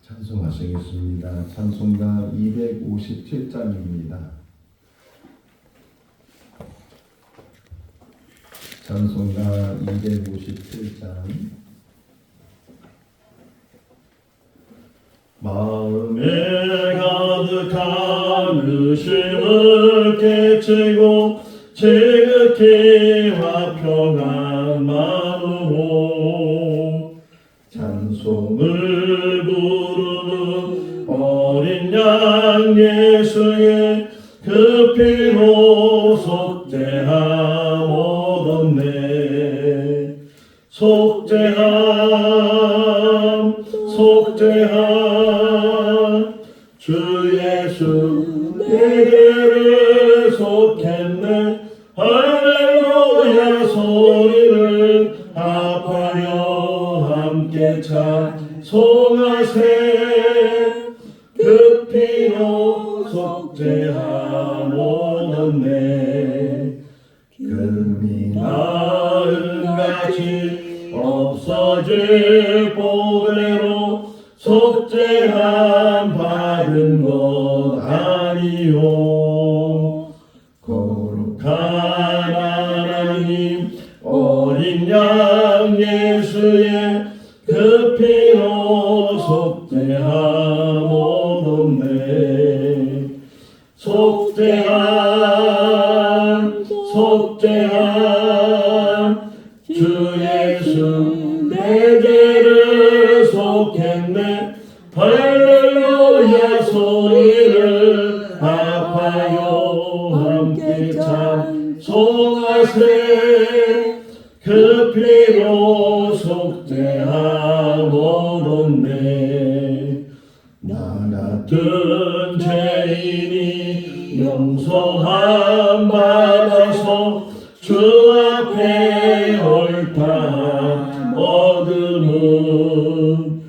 찬송하시겠습니다. 찬송가 257장입니다. 찬송가 257장. 마음에 가득한 의심을 깨치고 지극히 화평한 마음으로 찬송을 부르는 어린 양 예수의 그 피로 속죄함 얻었네. 속죄함 주 예수 내게를 속했네. 할렐루야 소리를 합하여 함께 찬송하세. 그 피로 속죄함 얻었네. 금이 나은같이 없어질 보배로 속죄함 받은 것 아니요. 거룩한 하나님 어린 양 예수의 그 피로 속죄함 얻었네. 속죄함 주 예수 내 죄를 속했네. 할렐루야 소리를 합하여 함께 찬송하세. 그 피로 속죄함 얻었네. 나 같은 죄인이 용서함 받아서 주 앞에 옳다 얻음은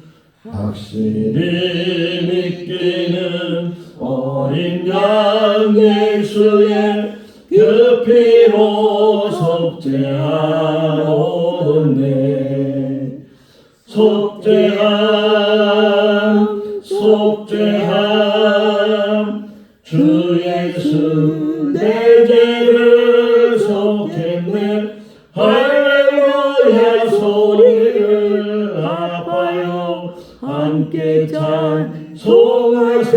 확실히 믿기는 어린 양 예수의 그 피로 속죄함 얻었네. 속죄함 주 예수 내 죄를 속했네. 할렐루야 소리를 합하여 함께 찬송하세.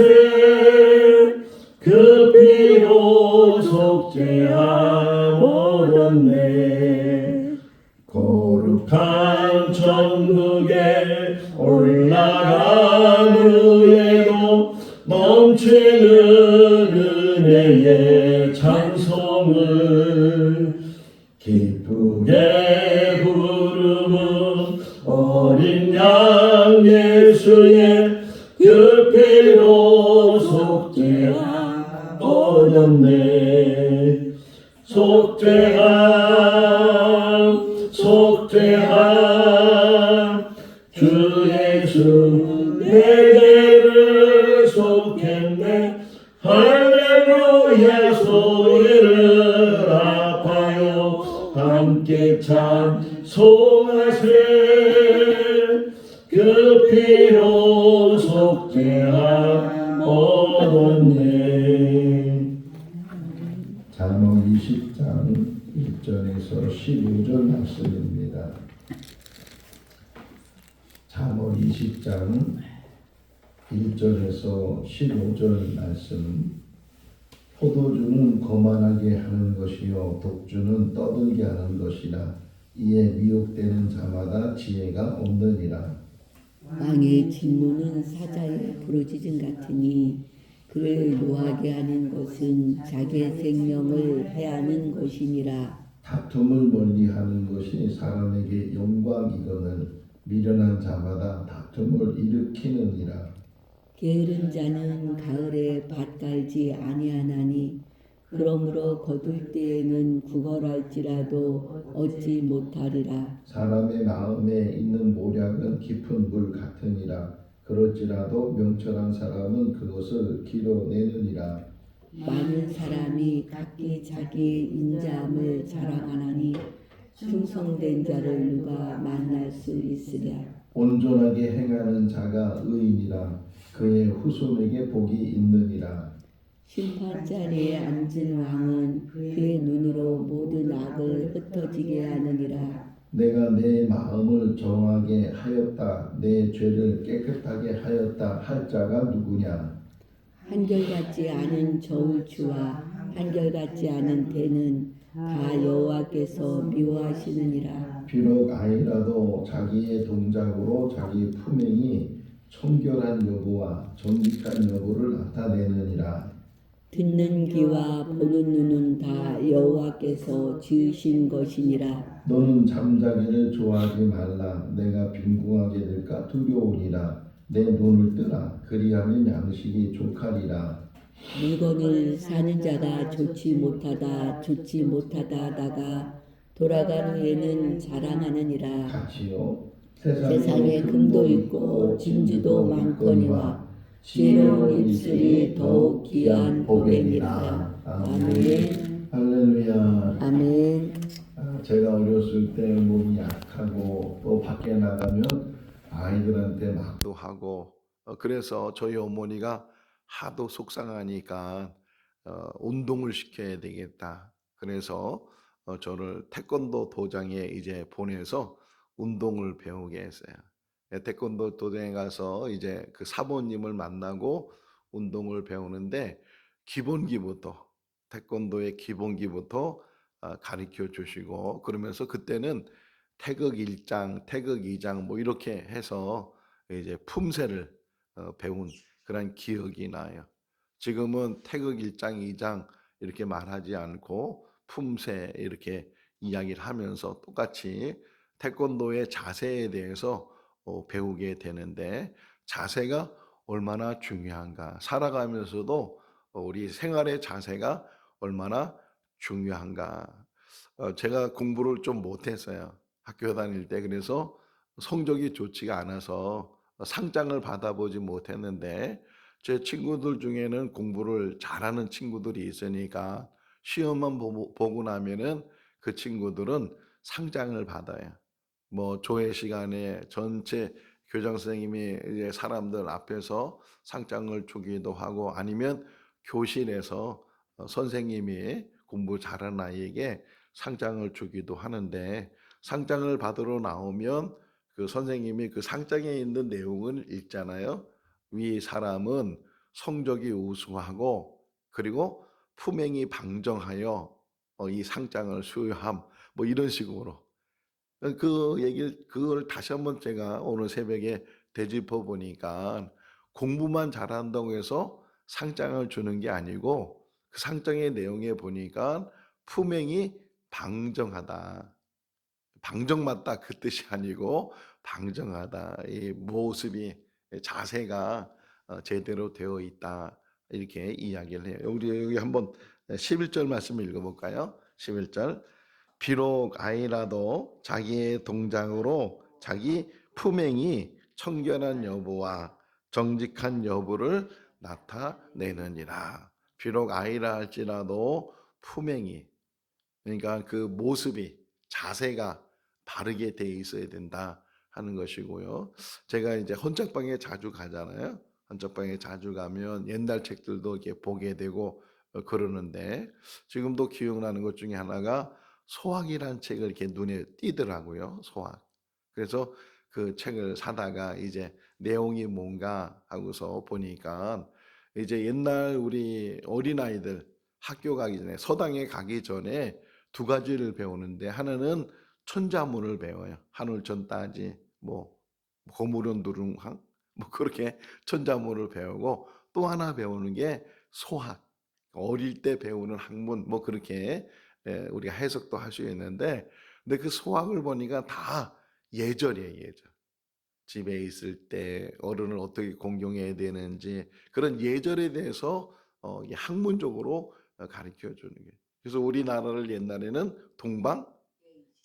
그 피로 속죄함 얻었네. 거룩한 천국에 올라간 후에도 넘치는 은혜의 찬송을 기쁘게 부르는 어린 양 예수의 그 피로 속죄함 얻었네. 속죄함 주 예수 내 죄를 속했네. 할렐루야 소리를 합하여 함께 찬송하세. 그 피로 속죄함 얻었네. 잠언 20장 1절에서 15절 말씀입니다. 잠언 20장 1절에서 15절 말씀. 포도주는 거만하게 하는 것이요 독주는 떠들게 하는 것이라. 이에 미혹되는 자마다 지혜가 없느니라. 왕의 진노는 사자의 부르짖음 같으니 그를 노하게 하는 것은 자기의 생명을 해하는 것이니라. 다툼을 멀리하는 것이 사람에게 영광이거늘 미련한 자마다 다툼을 일으키느니라. 게으른 자는 가을에 밭 갈지 아니하나니 그러므로 거둘 때에는 구걸할지라도 얻지 못하리라. 사람의 마음에 있는 모략은 깊은 물 같으니라. 그럴지라도 명철한 사람은 그것을 길어내느니라. 많은 사람이 각기 자기의 인자함을 자랑하나니 충성된 자를 누가 만날 수 있으랴. 온전하게 행하는 자가 의인이라 그의 후손에게 복이 있느니라. 심판자리에 앉은 왕은 그의 눈으로 모든 악을 흩어지게 하느니라. 내가 내 마음을 정하게 하였다 내 죄를 깨끗하게 하였다 할 자가 누구냐. 한결같지 않은 저울추와 한결같지 않은 대는 다 여호와께서 미워하시느니라. 비록 아이라도 자기의 동작으로 자기 품행이 청결한 여부와 정직한 여부를 나타내느니라. 듣는 귀와 보는 눈은 다 여호와께서 지으신 것이니라. 너는 잠자기를 좋아하지 말라. 내가 빈궁하게 될까 두려우니라. 내 눈을 뜨라. 그리하면 양식이 족하리라. 물건을 사는 자가 좋지 못하다 하다가 돌아간 후에는 자랑하느니라. 같이요. 세상에 금도 있고 진주도 많거니와 지혜로운 입술이 더욱 귀한 복이니라. 아멘. 할렐루야. 아멘. 제가 어렸을 때 몸이 약하고 또 밖에 나가면 아이들한테 막도 하고 그래서 저희 어머니가 하도 속상하니까 운동을 시켜야 되겠다. 그래서 저를 태권도 도장에 이제 보내서 운동을 배우게 했어요. 태권도 도장에 가서 이제 그 사모님을 만나고 운동을 배우는데 기본기부터 태권도의 기본기부터 가르쳐 주시고 그러면서 그때는 태극 1장, 태극 2장 뭐 이렇게 해서 이제 품새를 배운 그런 기억이 나요. 지금은 태극 1장, 2장 이렇게 말하지 않고 품새 이렇게 이야기를 하면서 똑같이 태권도의 자세에 대해서 배우게 되는데 자세가 얼마나 중요한가. 살아가면서도 우리 생활의 자세가 얼마나 중요한가. 제가 공부를 좀 못했어요. 학교 다닐 때. 그래서 성적이 좋지가 않아서 상장을 받아보지 못했는데 제 친구들 중에는 공부를 잘하는 친구들이 있으니까 시험만 보고 나면은 그 친구들은 상장을 받아요. 뭐 조회 시간에 전체 교장 선생님이 이제 사람들 앞에서 상장을 주기도 하고 아니면 교실에서 선생님이 공부 잘하는 아이에게 상장을 주기도 하는데 상장을 받으러 나오면 그 선생님이 그 상장에 있는 내용을 읽잖아요. 위 사람은 성적이 우수하고 그리고 품행이 방정하여 이 상장을 수여함 뭐 이런 식으로 그 얘기를 그걸 다시 한번 제가 오늘 새벽에 되짚어 보니까 공부만 잘한다고 해서 상장을 주는 게 아니고 그 상장의 내용에 보니까 품행이 방정하다. 방정맞다 그 뜻이 아니고 방정하다. 이 모습이 자세가 제대로 되어 있다. 이렇게 이야기를 해요. 우리 여기 한번 11절 말씀 읽어볼까요? 11절 비록 아이라도 자기의 동장으로 자기 품행이 청결한 여부와 정직한 여부를 나타내느니라. 비록 아이라 할지라도 품행이 그러니까 그 모습이 자세가 바르게 돼 있어야 된다 하는 것이고요. 제가 이제 헌책방에 자주 가잖아요. 헌책방에 자주 가면 옛날 책들도 이렇게 보게 되고 그러는데 지금도 기억나는 것 중에 하나가 소학이라는 책을 이렇게 눈에 띄더라고요. 소학. 그래서 그 책을 사다가 이제 내용이 뭔가 하고서 보니까 이제 옛날 우리 어린아이들 학교 가기 전에 서당에 가기 전에 두 가지를 배우는데 하나는 천자문을 배워요. 한울천 따지 뭐 고무론 누룽항 뭐 그렇게 천자문을 배우고 또 하나 배우는 게 소학. 어릴 때 배우는 학문 뭐 그렇게 우리가 해석도 할 수 있는데 근데 그 소학을 보니까 다 예절이에요, 예절. 집에 있을 때 어른을 어떻게 공경해야 되는지 그런 예절에 대해서 학문적으로 가르쳐 주는 게. 그래서 우리나라를 옛날에는 동방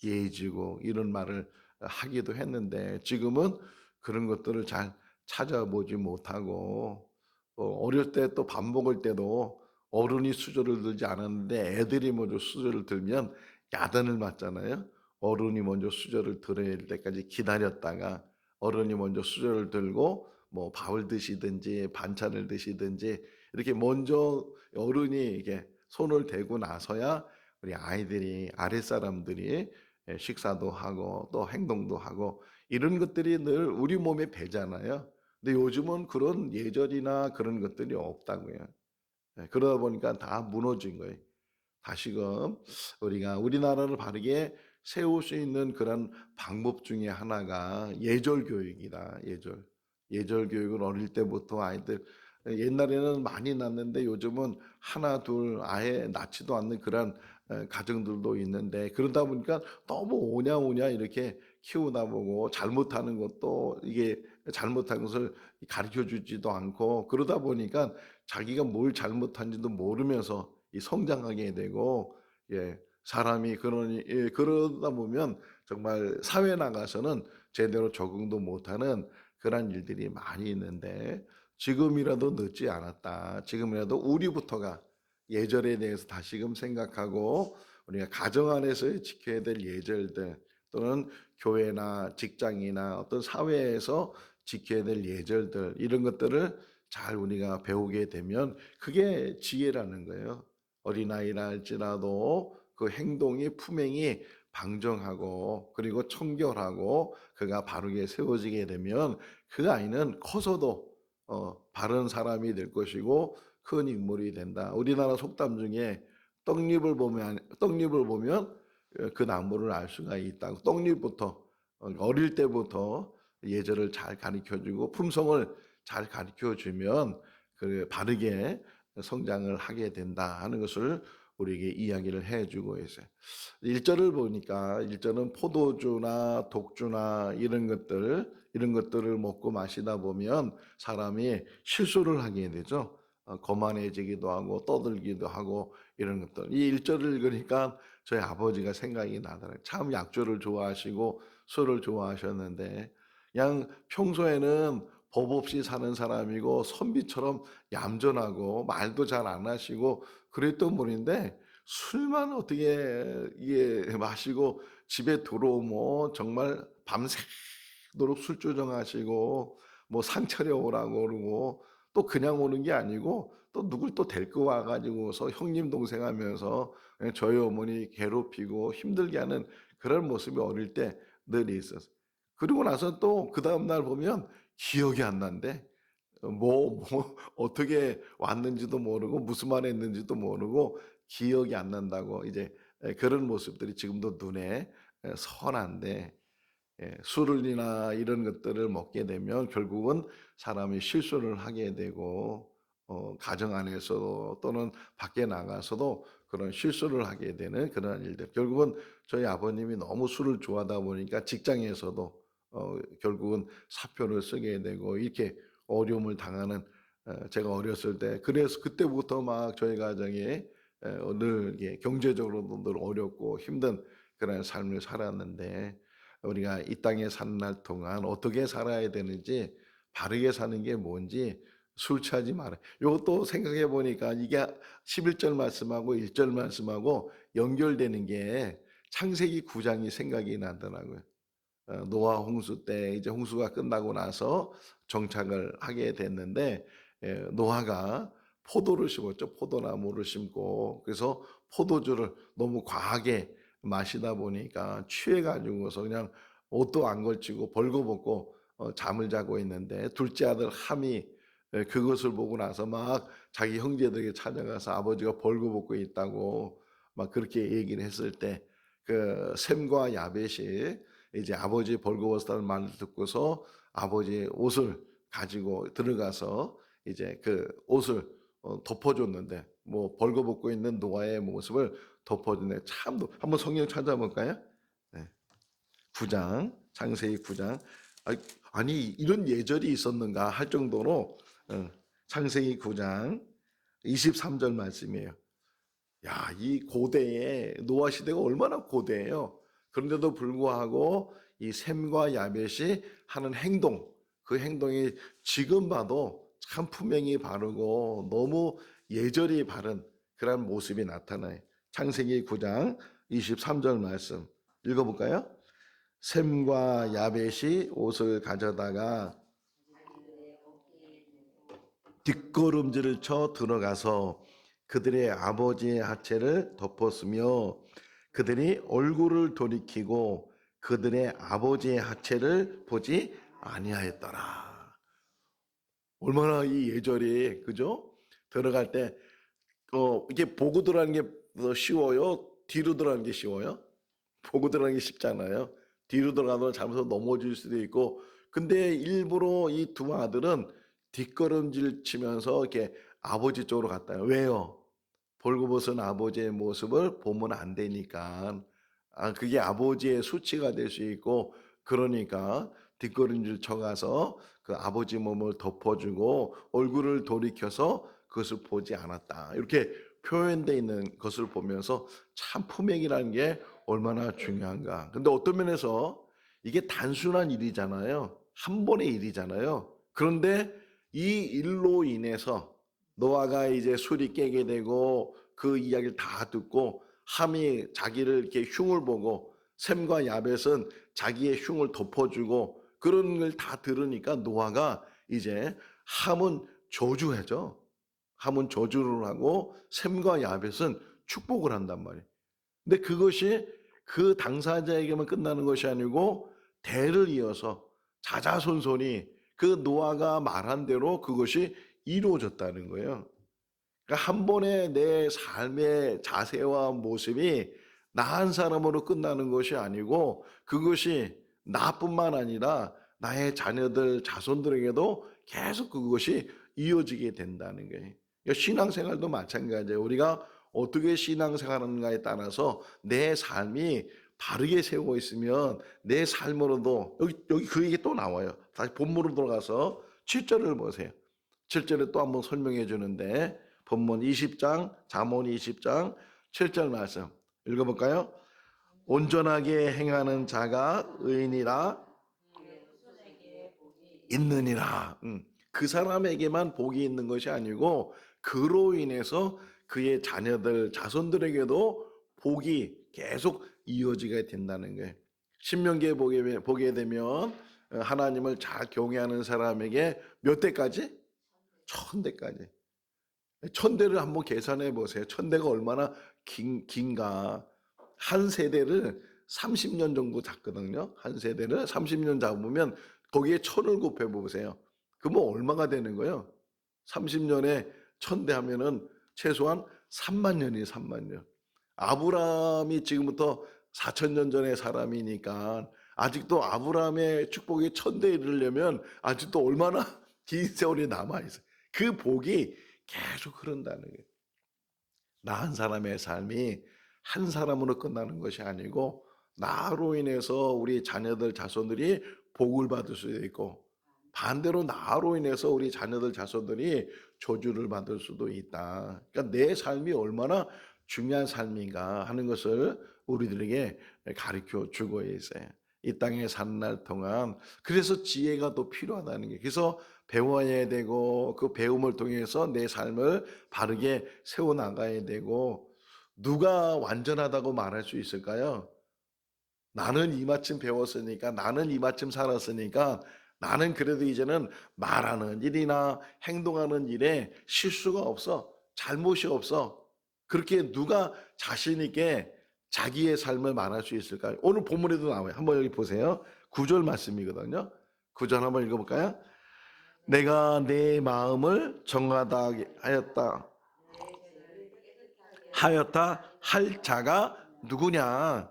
예의지고 이런 말을 하기도 했는데 지금은 그런 것들을 잘 찾아보지 못하고 어릴 때 또 밥 먹을 때도 어른이 수저를 들지 않았는데 애들이 먼저 수저를 들면 야단을 맞잖아요. 어른이 먼저 수저를 들어야 될 때까지 기다렸다가 어른이 먼저 수저를 들고 뭐 밥을 드시든지 반찬을 드시든지 이렇게 먼저 어른이 이게 손을 대고 나서야 우리 아이들이 아랫사람들이 식사도 하고 또 행동도 하고 이런 것들이 늘 우리 몸에 배잖아요. 근데 요즘은 그런 예절이나 그런 것들이 없다고요. 그러다 보니까 다 무너진 거예요. 다시금 우리가 우리나라를 바르게 세울 수 있는 그런 방법 중에 하나가 예절 교육이다. 예절 교육을 어릴 때부터 아이들 옛날에는 많이 낳는데 요즘은 하나 둘 아예 낳지도 않는 그런 가정들도 있는데 그러다 보니까 너무 오냐오냐 이렇게 키우다 보고 잘못하는 것도 이게 잘못한 것을 가르쳐 주지도 않고 그러다 보니까 자기가 뭘 잘못한지도 모르면서 이 성장하게 되고 사람이 그러니 그러다 보면 정말 사회 나가서는 제대로 적응도 못하는 그런 일들이 많이 있는데 지금이라도 늦지 않았다. 지금이라도 우리부터가 예절에 대해서 다시금 생각하고 우리가 가정 안에서 지켜야 될 예절들 또는 교회나 직장이나 어떤 사회에서 지켜야 될 예절들 이런 것들을 잘 우리가 배우게 되면 그게 지혜라는 거예요. 어린아이라 할지라도 그 행동이 품행이 방정하고 그리고 청결하고 그가 바르게 세워지게 되면 그 아이는 커서도 바른 사람이 될 것이고 큰 인물이 된다. 우리나라 속담 중에 떡잎을 보면 그 나무를 알 수가 있다. 떡잎부터 어릴 때부터 예절을 잘 가르쳐주고 품성을 잘 가르쳐주면 그 바르게 성장을 하게 된다 하는 것을 우리에게 이야기를 해주고 있어요. 1절을 보니까 1절은 포도주나 독주나 이런 것들을 먹고 마시다 보면 사람이 실수를 하게 되죠. 거만해지기도 하고 떠들기도 하고 이런 것들. 이 1절을 읽으니까 저희 아버지가 생각이 나더라고요. 참 약주를 좋아하시고 술을 좋아하셨는데 그냥 평소에는 법 없이 사는 사람이고 선비처럼 얌전하고 말도 잘 안 하시고 그랬던 분인데 술만 어떻게 이게 마시고 집에 들어오면 정말 밤새도록 술 조정하시고 뭐 상차려 오라고 그러고 또 그냥 오는 게 아니고 또 누굴 또 데리고 와가지고서 형님 동생 하면서 저희 어머니 괴롭히고 힘들게 하는 그런 모습이 어릴 때 늘 있었어요. 그리고 나서 또 그 다음날 보면 기억이 안 난대. 어떻게 왔는지도 모르고 무슨 말 했는지도 모르고 기억이 안 난다고 이제 그런 모습들이 지금도 눈에 선한데 술이나 이런 것들을 먹게 되면 결국은 사람이 실수를 하게 되고 가정 안에서 또는 밖에 나가서도 그런 실수를 하게 되는 그런 일들. 결국은 저희 아버님이 너무 술을 좋아하다 보니까 직장에서도 결국은 사표를 쓰게 되고 이렇게 어려움을 당하는 제가 어렸을 때 그래서 그때부터 막 저희 가정이 늘 이게 경제적으로도 늘 어렵고 힘든 그런 삶을 살았는데 우리가 이 땅에 사는 날 동안 어떻게 살아야 되는지 바르게 사는 게 뭔지 술 취하지 마라. 요것도 생각해 보니까 이게 11절 말씀하고 1절 말씀하고 연결되는 게 창세기 9장이 생각이 나더라고요. 노아 홍수 때 이제 홍수가 끝나고 나서 정착을 하게 됐는데 노아가 포도를 심었죠. 포도나무를 심고 그래서 포도주를 너무 과하게 마시다 보니까 취해가지고서 그냥 옷도 안 걸치고 벌거벗고 잠을 자고 있는데 둘째 아들 함이 그것을 보고 나서 막 자기 형제들에게 찾아가서 아버지가 벌거벗고 있다고 막 그렇게 얘기를 했을 때 그 셈과 야벳이 이제 아버지 벌거벗었다는 말을 듣고서 아버지의 옷을 가지고 들어가서 이제 그 옷을 덮어줬는데 뭐 벌거벗고 있는 노아의 모습을 덮어주네. 참 한번 성경 찾아볼까요? 네. 9장 창세기 9장 아니 이런 예절이 있었는가 할 정도로 창세기 9장 23절 말씀이에요. 야, 이 고대의 노아 시대가 얼마나 고대해요. 그런데도 불구하고 이 셈과 야벳이 하는 행동, 그 행동이 지금 봐도 참 품행이 바르고 너무 예절이 바른 그런 모습이 나타나요. 창세기 9장 23절 말씀 읽어볼까요? 셈과 야벳이 옷을 가져다가 뒷걸음질을 쳐 들어가서 그들의 아버지의 하체를 덮었으며 그들이 얼굴을 돌이키고 그들의 아버지의 하체를 보지 아니하였더라. 얼마나 이 예절이, 그죠? 들어갈 때 이게 보고 들어가는 게 더 쉬워요? 뒤로 들어가는 게 쉬워요? 보고 들어가는 게 쉽잖아요. 뒤로 들어가면 잘못해서 넘어질 수도 있고. 근데 일부러 이 두 아들은 뒷걸음질 치면서 이렇게 아버지 쪽으로 갔다. 왜요? 벌거벗은 아버지의 모습을 보면 안 되니까. 그게 아버지의 수치가 될 수 있고, 그러니까 뒷걸음질 쳐가서 그 아버지 몸을 덮어주고 얼굴을 돌이켜서 그것을 보지 않았다. 이렇게 표현되어 있는 것을 보면서 참 품행이라는 게 얼마나 중요한가. 근데 어떤 면에서 이게 단순한 일이잖아요. 한 번의 일이잖아요. 그런데 이 일로 인해서 노아가 이제 술이 깨게 되고 그 이야기를 다 듣고 함이 자기를 이렇게 흉을 보고 셈과 야벳은 자기의 흉을 덮어주고 그런 걸 다 들으니까 노아가 이제 함은 저주해죠. 함은 저주를 하고 셈과 야벳은 축복을 한단 말이에요. 근데 그것이 그 당사자에게만 끝나는 것이 아니고 대를 이어서 자자손손이 그 노아가 말한 대로 그것이 이루어졌다는 거예요. 그러니까 한 번에 내 삶의 자세와 모습이 나 한 사람으로 끝나는 것이 아니고 그것이 나뿐만 아니라 나의 자녀들, 자손들에게도 계속 그것이 이어지게 된다는 거예요. 그러니까 신앙생활도 마찬가지예요. 우리가 어떻게 신앙생활하는가에 따라서 내 삶이 바르게 세워 있으면 내 삶으로도 여기 그 얘기 또 나와요. 다시 본문으로 돌아가서 7절을 보세요. 7절에 또 한번 설명해 주는데 본문 20장 잠언 20장 7절 말씀 읽어볼까요? 온전하게 행하는 자가 의인이라 있느니라. 그 사람에게만 복이 있는 것이 아니고 그로 인해서 그의 자녀들, 자손들에게도 복이 계속 이어지게 된다는 거예요. 신명기에 보게 되면 하나님을 잘 경외하는 사람에게 몇 대까지? 1000대까지. 1000대를 한번 계산해 보세요. 1000대가 얼마나 긴가. 한 세대를 30년 정도 잡거든요. 한 세대를 30년 잡으면 거기에 1000을 곱해 보세요. 그러면 얼마가 되는 거예요? 30년에 1000대 하면은 최소한 3만 년이에요. 3만 년. 아브라함이 지금부터 4000년 전의 사람이니까 아직도 아브라함의 축복이 1000대에 이르려면 아직도 얼마나 긴 세월이 남아있어요. 그 복이 계속 흐른다는 거예요. 나 한 사람의 삶이 한 사람으로 끝나는 것이 아니고 나로 인해서 우리 자녀들, 자손들이 복을 받을 수도 있고 반대로 나로 인해서 우리 자녀들, 자손들이 저주를 받을 수도 있다. 그러니까 내 삶이 얼마나 중요한 삶인가 하는 것을 우리들에게 가르쳐 주고 있어요. 이 땅에 사는 날 동안 그래서 지혜가 더 필요하다는 게 그래서 배워야 되고 그 배움을 통해서 내 삶을 바르게 세워나가야 되고 누가 완전하다고 말할 수 있을까요? 나는 이마침 배웠으니까 나는 이마침 살았으니까 나는 그래도 이제는 말하는 일이나 행동하는 일에 실수가 없어. 잘못이 없어. 그렇게 누가 자신 있게 자기의 삶을 말할 수 있을까요? 오늘 본문에도 나와요. 한번 여기 보세요. 9절 말씀이거든요. 9절 한번 읽어볼까요? 내가 내 마음을 정하다 하였다 할 자가 누구냐?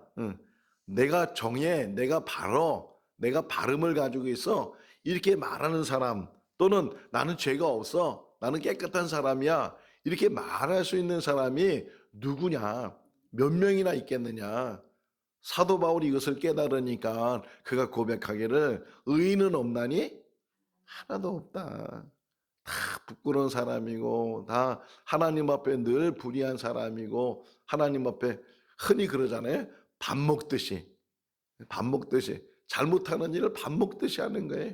내가 정해, 내가 바로, 내가 바름을 가지고 있어. 이렇게 말하는 사람 또는 나는 죄가 없어, 나는 깨끗한 사람이야. 이렇게 말할 수 있는 사람이 누구냐? 몇 명이나 있겠느냐? 사도 바울이 이것을 깨달으니까 그가 고백하기를 의인은 없나니 하나도 없다. 다 부끄러운 사람이고 다 하나님 앞에 늘 불의한 사람이고 하나님 앞에 흔히 그러잖아요. 밥 먹듯이 잘못하는 일을 밥 먹듯이 하는 거예요.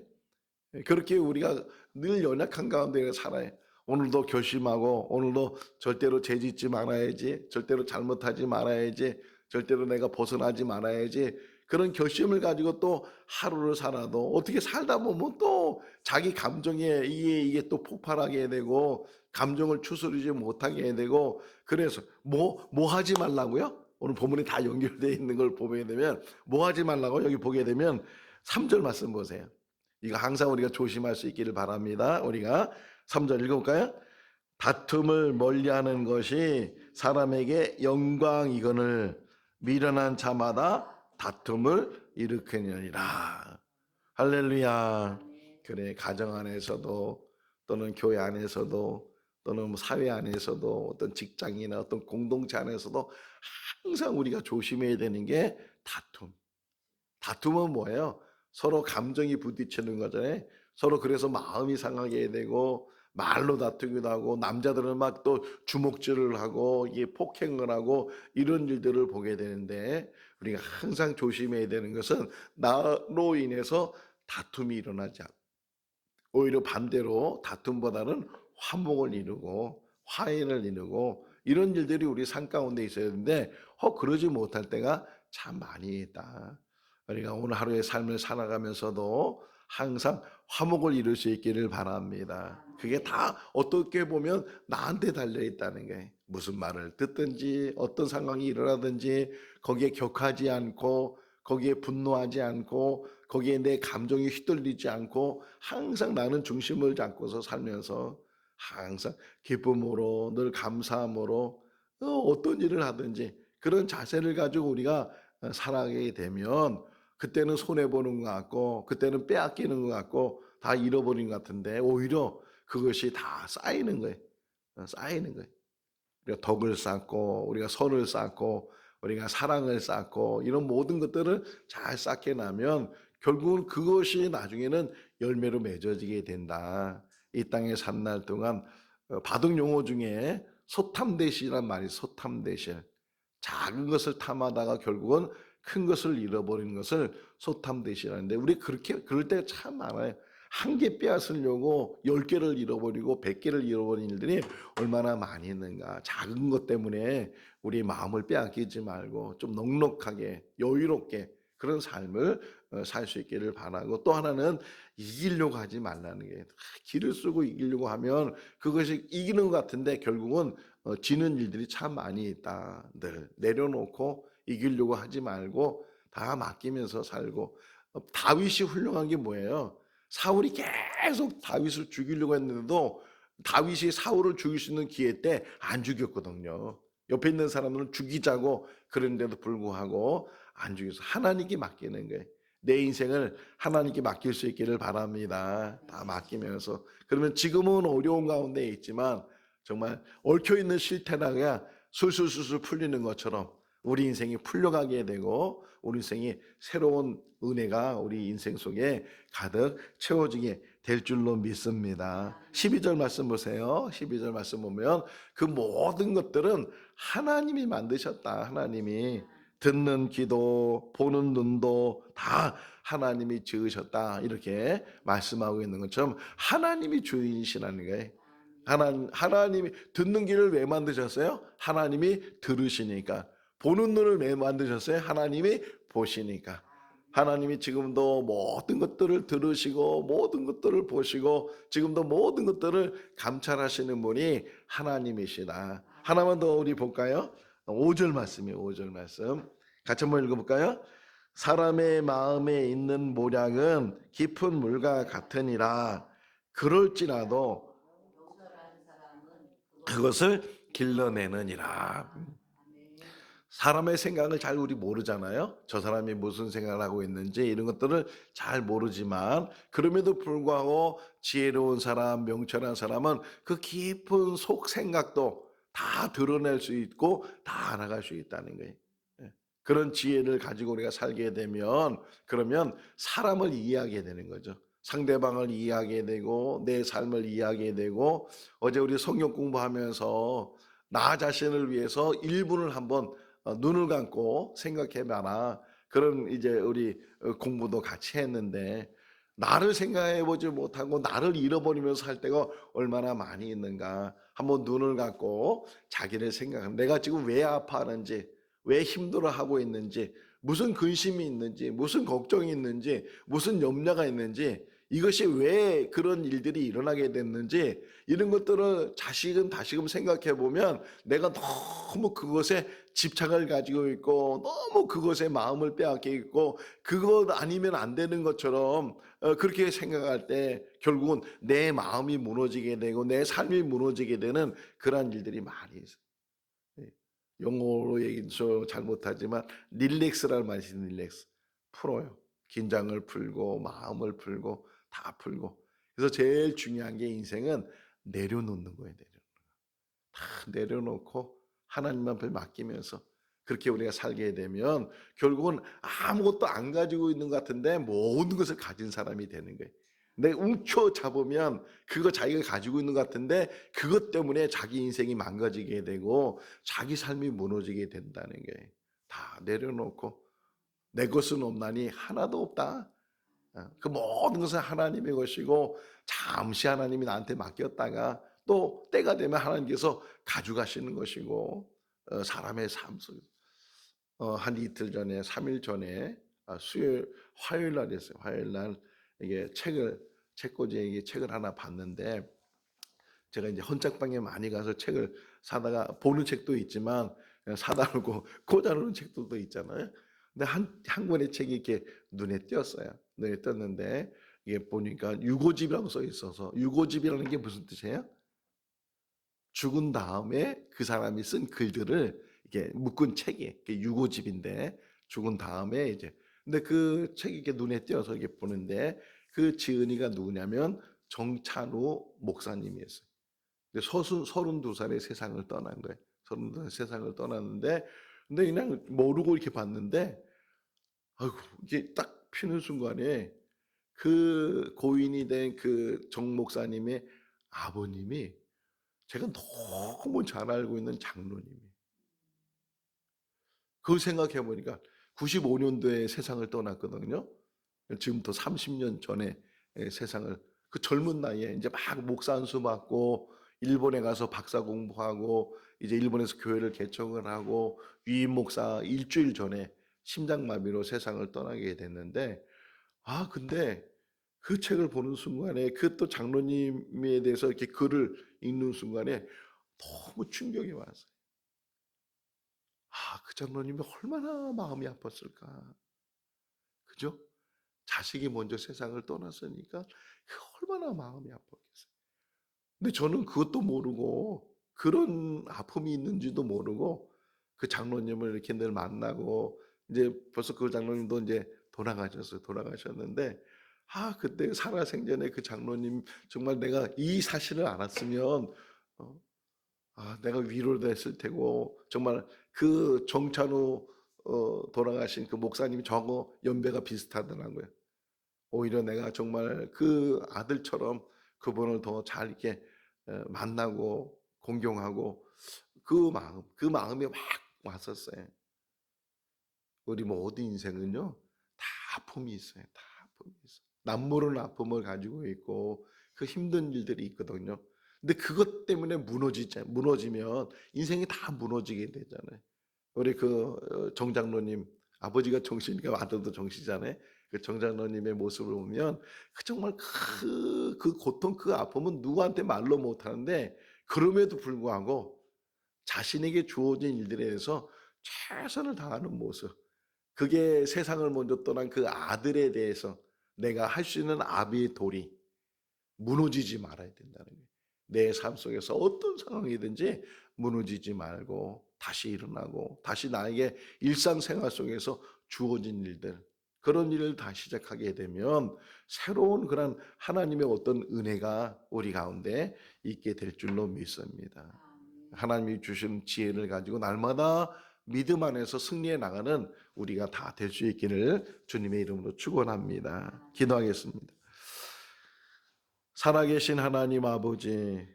그렇게 우리가 늘 연약한 가운데 살아요. 오늘도 결심하고 오늘도 절대로 죄짓지 말아야지, 절대로 잘못하지 말아야지, 절대로 내가 벗어나지 말아야지. 그런 결심을 가지고 또 하루를 살아도 어떻게 살다 보면 또 자기 감정에 이게 또 폭발하게 되고 감정을 추스르지 못하게 되고 그래서 뭐 하지 말라고요? 오늘 본문이 다 연결되어 있는 걸 보게 되면 뭐 하지 말라고 여기 보게 되면 3절 말씀 보세요. 이거 항상 우리가 조심할 수 있기를 바랍니다. 우리가 3절 읽어볼까요? 다툼을 멀리하는 것이 사람에게 영광이거늘 미련한 자마다 다툼을 일으키느니라. 할렐루야. 그래, 가정 안에서도 또는 교회 안에서도 또는 뭐 사회 안에서도 어떤 직장이나 어떤 공동체 안에서도 항상 우리가 조심해야 되는 게 다툼. 다툼은 뭐예요? 서로 감정이 부딪히는 거잖아요. 서로 그래서 마음이 상하게 되고 말로 다투기도 하고 남자들은 막 또 주먹질을 하고 이게 폭행을 하고 이런 일들을 보게 되는데 우리가 항상 조심해야 되는 것은 나로 인해서 다툼이 일어나지 않고 오히려 반대로 다툼보다는 화목을 이루고 화해를 이루고 이런 일들이 우리 삶 가운데 있어야 되는데 그러지 못할 때가 참 많이 있다. 우리가 오늘 하루의 삶을 살아가면서도 항상 화목을 이룰 수 있기를 바랍니다. 그게 다 어떻게 보면 나한테 달려있다는 게 무슨 말을 듣든지 어떤 상황이 일어나든지 거기에 격하지 않고 거기에 분노하지 않고 거기에 내 감정이 휘둘리지 않고 항상 나는 중심을 잡고서 살면서 항상 기쁨으로 늘 감사함으로 어떤 일을 하든지 그런 자세를 가지고 우리가 살아가게 되면 그때는 손해보는 것 같고 그때는 빼앗기는 것 같고 다 잃어버린 것 같은데 오히려 그것이 다 쌓이는 거예요. 쌓이는 거예요. 우리가 덕을 쌓고 우리가 선을 쌓고 우리가 사랑을 쌓고 이런 모든 것들을 잘 쌓게 나면 결국은 그것이 나중에는 열매로 맺어지게 된다. 이 땅에 산 날 동안 바둑 용어 중에 소탐대실이란 말이 소탐대실. 작은 것을 탐하다가 결국은 큰 것을 잃어버리는 것을 소탐대실하는데 우리 그렇게 그럴 때가 참 많아요. 한 개 빼앗으려고 10개를 잃어버리고 100개를 잃어버린 일들이 얼마나 많이 있는가. 작은 것 때문에 우리 마음을 빼앗기지 말고 좀 넉넉하게 여유롭게 그런 삶을 살 수 있기를 바라고 또 하나는 이기려고 하지 말라는 게 기를 쓰고 이기려고 하면 그것이 이기는 것 같은데 결국은 지는 일들이 참 많이 있다. 늘 내려놓고 이기려고 하지 말고 다 맡기면서 살고 다윗이 훌륭한 게 뭐예요? 사울이 계속 다윗을 죽이려고 했는데도 다윗이 사울을 죽일 수 있는 기회 때 안 죽였거든요. 옆에 있는 사람들은 죽이자고 그런데도 불구하고 안 죽여서 하나님께 맡기는 거예요. 내 인생을 하나님께 맡길 수 있기를 바랍니다. 다 맡기면서 그러면 지금은 어려운 가운데 있지만 정말 얽혀있는 실태나가 술술술술 풀리는 것처럼 우리 인생이 풀려가게 되고 우리 인생이 새로운 은혜가 우리 인생 속에 가득 채워지게 될 줄로 믿습니다. 12절 말씀 보세요. 12절 말씀 보면 그 모든 것들은 하나님이 만드셨다. 하나님이 듣는 귀도 보는 눈도 다 하나님이 지으셨다. 이렇게 말씀하고 있는 것처럼 하나님이 주인이시라는 거예요. 하나님이 듣는 귀를 왜 만드셨어요? 하나님이 들으시니까. 보는 눈을 왜 만드셨어요? 하나님이 보시니까. 하나님이 지금도 모든 것들을 들으시고 모든 것들을 보시고 지금도 모든 것들을 감찰하시는 분이 하나님이시다. 하나만 더 우리 볼까요? 5절 말씀이에요. 5절 말씀. 같이 한번 읽어볼까요? 사람의 마음에 있는 모략은 깊은 물과 같으니라. 그럴지라도 그것을 길러내느니라. 사람의 생각을 잘 우리 모르잖아요. 저 사람이 무슨 생각을 하고 있는지 이런 것들을 잘 모르지만 그럼에도 불구하고 지혜로운 사람, 명철한 사람은 그 깊은 속 생각도 다 드러낼 수 있고 다 알아갈 수 있다는 거예요. 그런 지혜를 가지고 우리가 살게 되면 그러면 사람을 이해하게 되는 거죠. 상대방을 이해하게 되고 내 삶을 이해하게 되고 어제 우리 성경 공부하면서 나 자신을 위해서 1분을 한번 눈을 감고 생각해 봐라. 그런 이제 우리 공부도 같이 했는데 나를 생각해 보지 못하고 나를 잃어버리면서 살 때가 얼마나 많이 있는가. 한번 눈을 감고 자기를 생각하면 내가 지금 왜 아파하는지 왜 힘들어하고 있는지 무슨 근심이 있는지, 무슨 걱정이 있는지, 무슨 염려가 있는지, 이것이 왜 그런 일들이 일어나게 됐는지, 이런 것들을 다시금 생각해 보면 내가 너무 그것에 집착을 가지고 있고, 너무 그것에 마음을 빼앗겨 있고, 그것 아니면 안 되는 것처럼 그렇게 생각할 때 결국은 내 마음이 무너지게 되고 내 삶이 무너지게 되는 그러한 일들이 많이 있어요. 영어로 얘기도 잘 못하지만 릴렉스라는 말이 있어요. 릴렉스. 풀어요. 긴장을 풀고 마음을 풀고 다 풀고. 그래서 제일 중요한 게 인생은 내려놓는 거예요. 다 내려놓고 하나님 앞에 맡기면서 그렇게 우리가 살게 되면 결국은 아무것도 안 가지고 있는 것 같은데 모든 것을 가진 사람이 되는 거예요. 근데 움켜잡으면 그거 자기가 가지고 있는 것 같은데 그것 때문에 자기 인생이 망가지게 되고 자기 삶이 무너지게 된다는 거예요. 다 내려놓고 내 것은 없나니 하나도 없다. 그 모든 것은 하나님의 것이고 잠시 하나님이 나한테 맡겼다가 또 때가 되면 하나님께서 가져가시는 것이고 사람의 삶 속에서 한 이틀 전에 3일 전에 화요일 날이었어요. 화요일 날 이게 책꽂이에 책을 하나 봤는데 제가 이제 헌책방에 많이 가서 책을 사다가 보는 책도 있지만 사다 놓고 꽂아놓은 책들도 있잖아요. 근데 한 권의 책이 이렇게 눈에 띄었어요. 눈에 띄었는데 이게 보니까 유고집이라고 써 있어서 유고집이라는 게 무슨 뜻이에요? 죽은 다음에 그 사람이 쓴 글들을 이렇게 묶은 책이 유고집인데 죽은 다음에 이제 근데 그 책이 이렇게 눈에 띄어서 이렇게 보는데 그 지은이가 누구냐면 정찬우 목사님이었어요. 32살에 세상을 떠난 거예요. 32살에 세상을 떠났는데 근데 그냥 모르고 이렇게 봤는데 아이고 이게 딱 피는 순간에 그 고인이 된 그 정 목사님의 아버님이 제가 너무 잘 알고 있는 장로님이에요. 그걸 생각해 보니까 95년도에 세상을 떠났거든요. 지금부터 30년 전에 세상을 그 젊은 나이에 이제 막 목사 안수 받고 일본에 가서 박사 공부하고 이제 일본에서 교회를 개척을 하고 위임 목사 일주일 전에 심장마비로 세상을 떠나게 됐는데 근데 그 책을 보는 순간에 그 또 장로님에 대해서 이렇게 글을 읽는 순간에 너무 충격이 왔어요. 그 장로님이 얼마나 마음이 아팠을까. 그죠? 자식이 먼저 세상을 떠났으니까 얼마나 마음이 아팠겠어요. 근데 저는 그것도 모르고 그런 아픔이 있는지도 모르고 그 장로님을 이렇게 늘 만나고 이제 벌써 그 장로님도 이제 돌아가셨는데 그때 살아생전에 그 장로님 정말 내가 이 사실을 알았으면 내가 위로를 됐을 테고 정말 그 정찬우 돌아가신 그 목사님이 저하고 연배가 비슷하더라고요. 오히려 내가 정말 그 아들처럼 그분을 더 잘 이렇게 만나고 공경하고 그 마음이 막 왔었어요. 우리 모든 인생은요 다 아픔이 있어요. 다 아픔이 있어요. 남모르는 아픔을 가지고 있고 그 힘든 일들이 있거든요. 근데 그것 때문에 무너지면 인생이 다 무너지게 되잖아요. 우리 그 정장로님 아버지가 정신이니까 아들도 정신이잖아요. 그 정장로님의 모습을 보면 정말 그 고통 그 아픔은 누구한테 말로 못하는데 그럼에도 불구하고 자신에게 주어진 일들에 대해서 최선을 다하는 모습 그게 세상을 먼저 떠난 그 아들에 대해서 내가 할 수 있는 아비의 도리 무너지지 말아야 된다는 거예요. 내 삶 속에서 어떤 상황이든지 무너지지 말고 다시 일어나고 다시 나에게 일상생활 속에서 주어진 일들 그런 일을 다시 시작하게 되면 새로운 그런 하나님의 어떤 은혜가 우리 가운데 있게 될 줄로 믿습니다. 하나님이 주신 지혜를 가지고 날마다 믿음 안에서 승리해 나가는 우리가 다 될 수 있기를 주님의 이름으로 축원합니다. 기도하겠습니다. 살아계신 하나님 아버지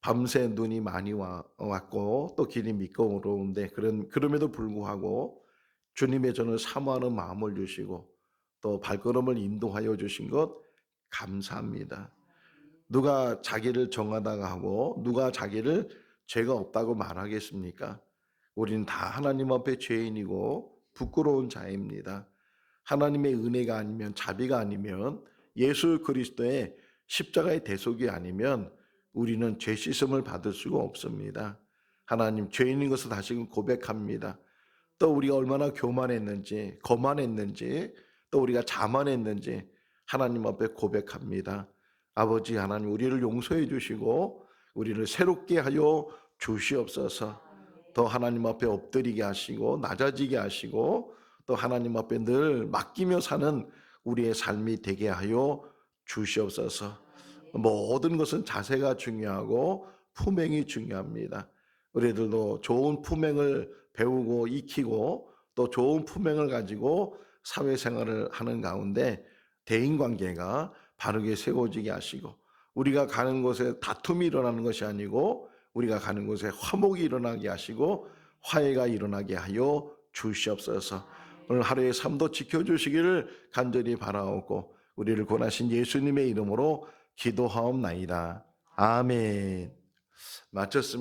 밤새 눈이 많이 왔고 또 길이 미끄러운데 그럼에도 불구하고 주님의 저는 사모하는 마음을 주시고 또 발걸음을 인도하여 주신 것 감사합니다. 누가 자기를 정하다가 하고 누가 자기를 죄가 없다고 말하겠습니까? 우리는 다 하나님 앞에 죄인이고 부끄러운 자입니다. 하나님의 은혜가 아니면, 자비가 아니면, 예수 그리스도의 십자가의 대속이 아니면 우리는 죄 씻음을 받을 수가 없습니다. 하나님, 죄인인 것을 다시금 고백합니다. 또 우리가 얼마나 교만했는지, 거만했는지, 또 우리가 자만했는지 하나님 앞에 고백합니다. 아버지 하나님, 우리를 용서해 주시고 우리를 새롭게 하여 주시옵소서. 더 하나님 앞에 엎드리게 하시고 낮아지게 하시고 또 하나님 앞에 늘 맡기며 사는 우리의 삶이 되게 하여 주시옵소서. 모든 것은 자세가 중요하고 품행이 중요합니다. 우리들도 좋은 품행을 배우고 익히고 또 좋은 품행을 가지고 사회생활을 하는 가운데 대인관계가 바르게 세워지게 하시고, 우리가 가는 곳에 다툼이 일어나는 것이 아니고 우리가 가는 곳에 화목이 일어나게 하시고 화해가 일어나게 하여 주시옵소서. 오늘 하루의 삶도 지켜주시기를 간절히 바라옵고 우리를 권하신 예수님의 이름으로 기도하옵나이다. 아멘. 마쳤습니다.